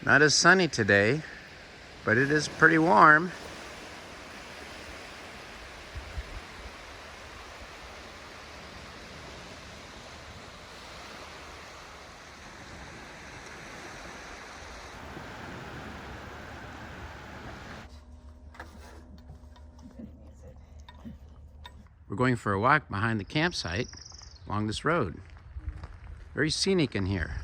Not as sunny today, but it is pretty warm. We're going for a walk behind the campsite along this road. Very scenic in here.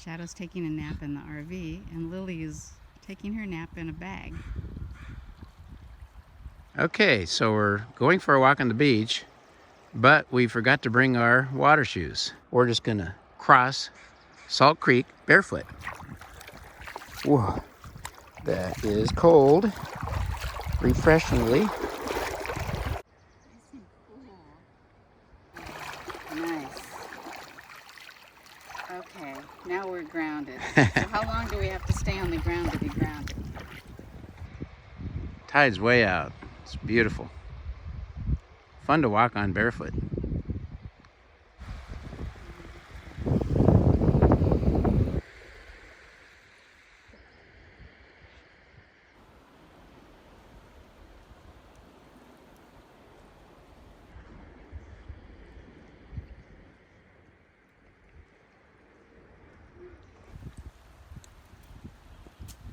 Shadow's taking a nap in the RV, and Lily is taking her nap in a bag. Okay, so we're going for a walk on the beach, but we forgot to bring our water shoes. We're just gonna cross Salt Creek barefoot. Whoa, that is cold, refreshingly. Nice. Okay, now we're grounded. So how long do we have to stay on the ground to be grounded? Tide's way out. It's beautiful. Fun to walk on barefoot.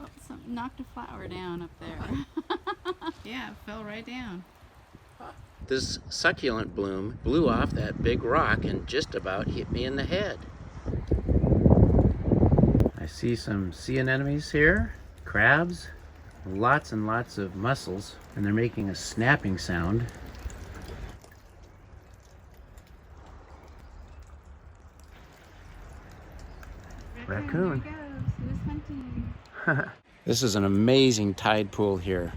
Oh, something knocked a flower down up there. Yeah, it fell right down. This succulent bloom blew off that big rock and just about hit me in the head. I see some sea anemones here, crabs, lots and lots of mussels, and they're making a snapping sound. Raccoon. There he goes. Who's hunting? This is an amazing tide pool here.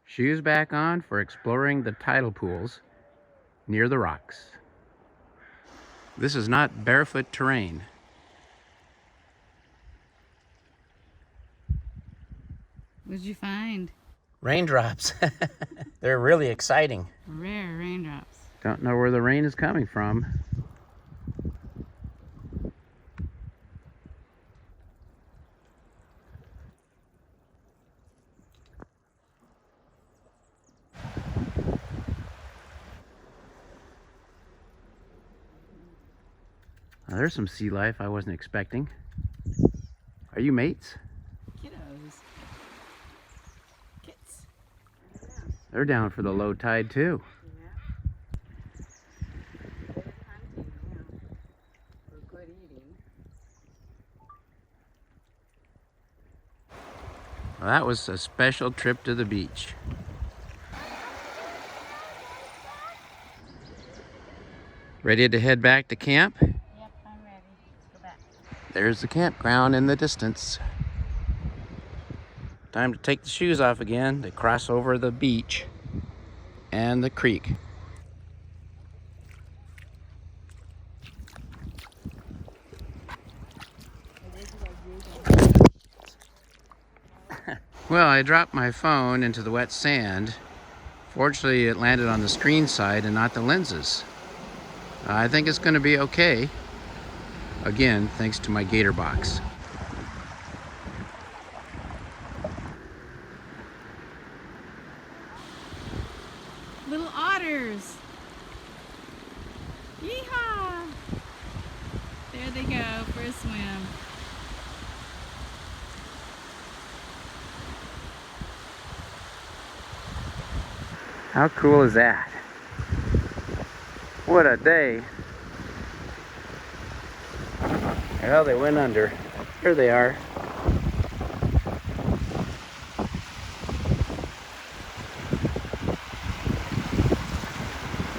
Shoes back on for exploring the tidal pools near the rocks. This is not barefoot terrain. What'd you find? Raindrops. They're really exciting. Rare raindrops. Don't know where the rain is coming from. Now, there's some sea life I wasn't expecting. Are you mates? Kiddos. Kits. They're down for the low tide too. Well, that was a special trip to the beach. Ready to head back to camp? Yep, I'm ready. Let's go back. There's the campground in the distance. Time to take the shoes off again to cross over the beach and the creek. Well, I dropped my phone into the wet sand. Fortunately, it landed on the screen side and not the lenses. I think it's going to be okay. Again, thanks to my gator box. Little otters. Yeehaw! There they go for a swim. How cool is that? What a day. Well, they went under. Here they are.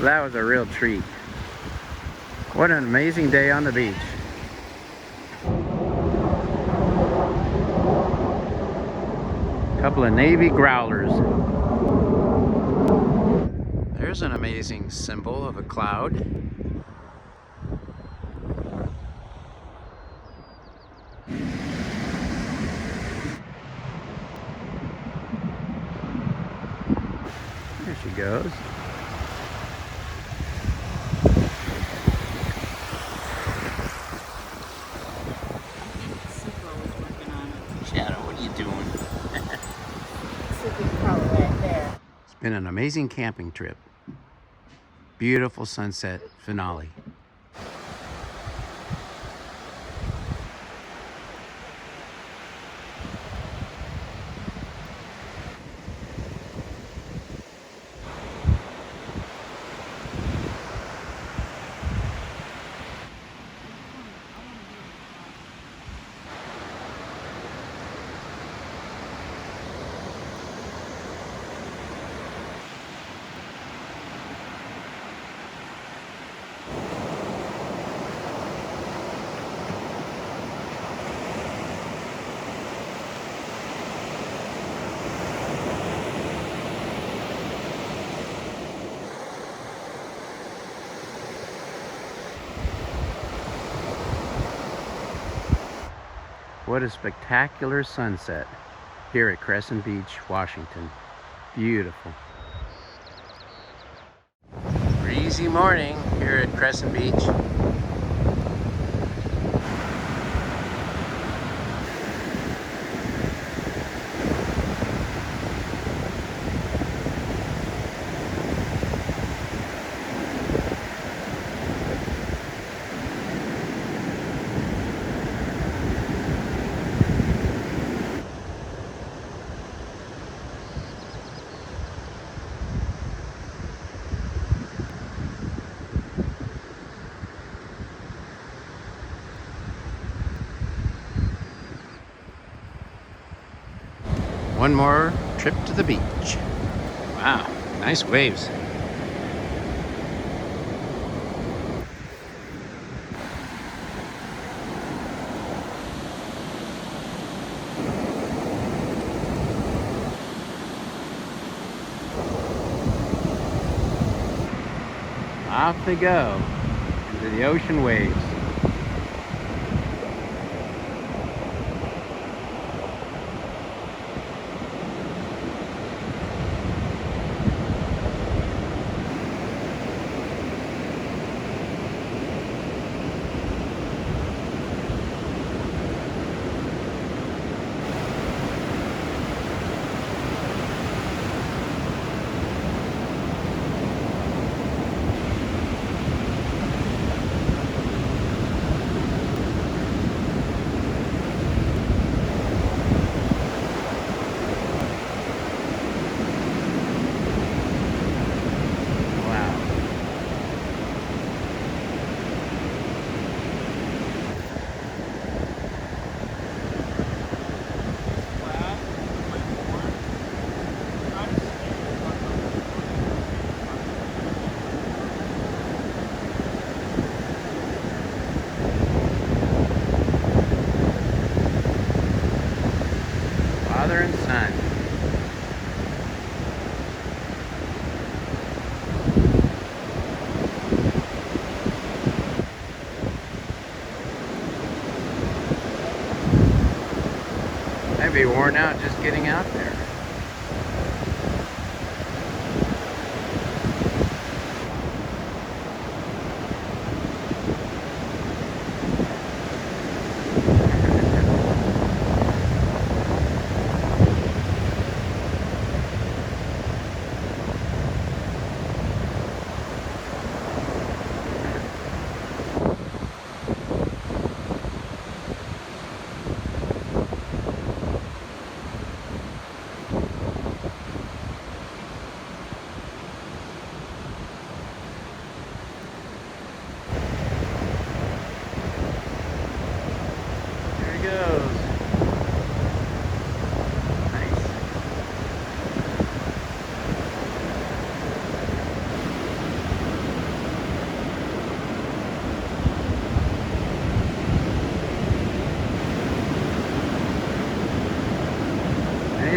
That was a real treat. What an amazing day on the beach. Couple of Navy growlers. There's an amazing symbol of a cloud. There she goes. Shadow, what are you doing? It's been an amazing camping trip. Beautiful sunset finale. What a spectacular sunset here at Crescent Beach, Washington. Beautiful. Breezy morning here at Crescent Beach. One more trip to the beach. Wow, nice waves. Off they go into the ocean waves. Father and son. I'd be worn out just getting out there.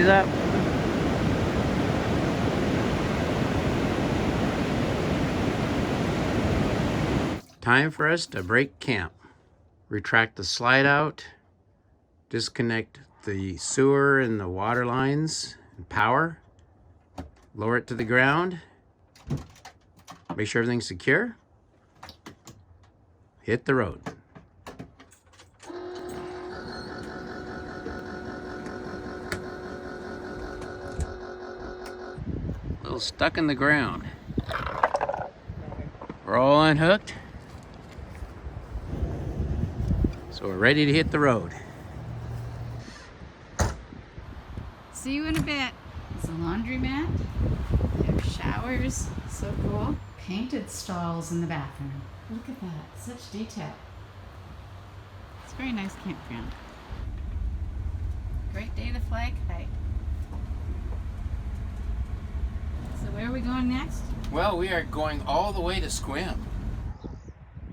Ease up. Time for us to break camp. Retract the slide out, disconnect the sewer and the water lines and power, lower it to the ground, make sure everything's secure, hit the road. A little stuck in the ground. We're all unhooked. So we're ready to hit the road. See you in a bit. It's a laundromat. They have showers. So cool. Painted stalls in the bathroom. Look at that. Such detail. It's a very nice campground. Great day to fly kite. So where are we going next? Well, we are going all the way to Swim.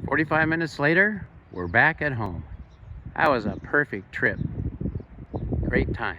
45 minutes later, we're back at home. That was a perfect trip. Great time.